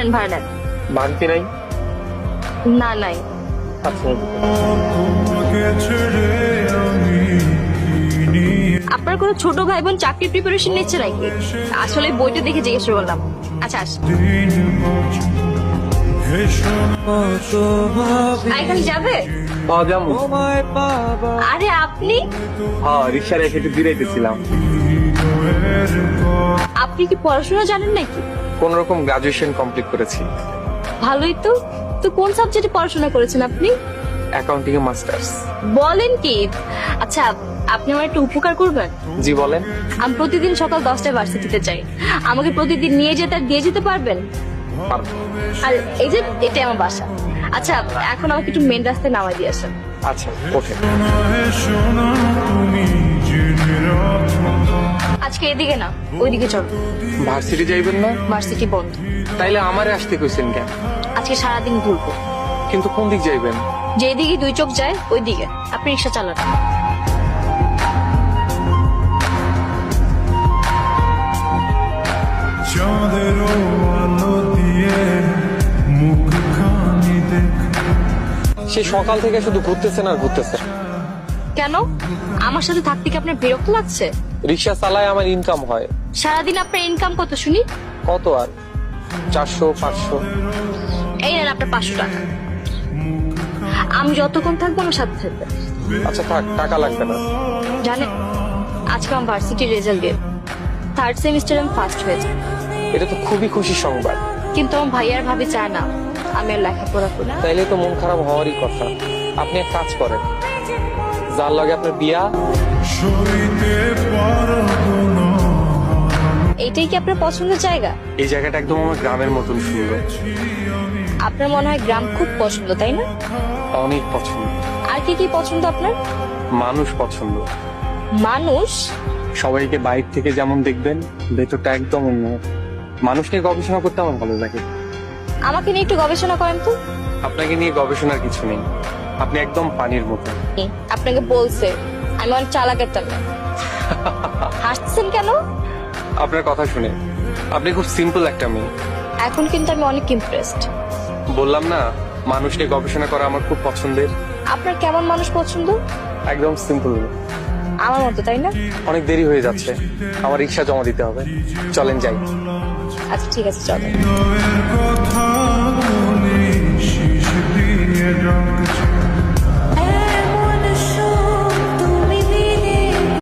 নেন ভাড়া নেন। ভাঙতি নাই? না নাই। আচ্ছা, আপনার কোনো ছোট ভাই বোন চাকরির প্রিপারেশন নিচ্ছে নাকি? আসলে বইটা দেখে জিজ্ঞেস করলাম। আচ্ছা এখানে যাবে? পাওয়া যাবো। আরে আপনি হ্যাঁ, রিক্সা রেখে একটু বিরাইতেছিলাম। আপনি কি পড়াশোনা জানেন নাকি? কোন রকম গ্রাজুয়েশন কমপ্লিট করেছি। ভালোই তো। তো কোন সাবজেক্টে পড়াশোনা করেছেন আপনি? অ্যাকাউন্টিং এ মাস্টার্স। বলেন কি? আচ্ছা আপনি আমার একটা উপকার করবেন? জি বলেন। আমি প্রতিদিন সকাল 10টায় ভার্সিটিতে যাই, আমাকে প্রতিদিন নিয়ে যেতে আর দিয়ে যেতে পারবেন? পারবো। আর এই যে এটাই আমার বাসা। আচ্ছা এখন আমাকে একটু মেন রাস্তায় নামাই দিয়ে আসেন। আচ্ছা ওকে। আজকে এদিকে না ওইদিকে চল। ভার্সিটি যাইবেন না? ভার্সিটি বন্ধ। তাইলে আমারে আসতে কইছেন কেন? আজকে সারাদিন ঘুরবো। কিন্তু কোন দিক যাইবেন? যেদিকে দুই চোখ যায় ওই দিকে। আপনি রিক্সা চালান। সে সকাল থেকে শুধু ঘুরতেছেন আর ঘুরতেছেন। কেন? আমার সাথে থাকতে কি আপনার বিরক্ত লাগছে? রিক্সা চালায় আমার ইনকাম হয়। সারাদিন আপনার ইনকাম কত শুনি? কত আর 400-500। এই নেন আপনার 500 টাকা। আমি যতক্ষণ থাকবো আমার সাথে থাকবে। আচ্ছা থাক, টাকা লাগবে না। জানেন আজকে আমার ভার্সিটির রেজাল্ট বের, 3rd সেমিস্টারে আমি ফার্স্ট হয়েছি। এটা তো খুবই খুশির সংবাদ। কিন্তু আমার ভাইয়ার ভাবি চায় না আমি আর লেখাপড়া করি। তাইলে তো মন খারাপ হওয়ারই কথা। আপনি এক কাজ করেন, যার লগে আপনার বিয়া। এইটাই কি আপনার পছন্দের জায়গা? এই জায়গাটা একদম আমার গ্রামের মতন সুন্দর। আপনার মনে হয় গ্রাম খুব পছন্দ, তাই না? অনেক পছন্দ। আর কি কি পছন্দ আপনার? মানুষ পছন্দ। মানুষ? সবাইকে বাইরে থেকে যেমন দেখবেন, ভেতরটা একদম অন্য। মানুষ নিয়ে গবেষণা করতে আমার ভালো লাগে। আমাকে নিয়ে একটু গবেষণা করেন তো। আপনাকে নিয়ে গবেষণার কিছু নেই, আপনি একদম পানির মতো। আপনাকে বলছে আমি অনেক চালাক একটা মেয়ে। হাসছেন কেন? আপনার কথা শুনে আপনি খুব সিম্পল একটা মেয়ে। এখন কিন্তু আমি অনেক ইমপ্রেসড। বললাম না, মানুষ নিয়ে গবেষণা করা আমার খুব পছন্দের। আপনার কেমন মানুষ পছন্দ? একদম সিম্পল। আমার মতো, তাই না? অনেক দেরি হয়ে যাচ্ছে, আমার রিক্সা জমা দিতে হবে। চলেন যাই। আচ্ছা ঠিক আছে চলেন।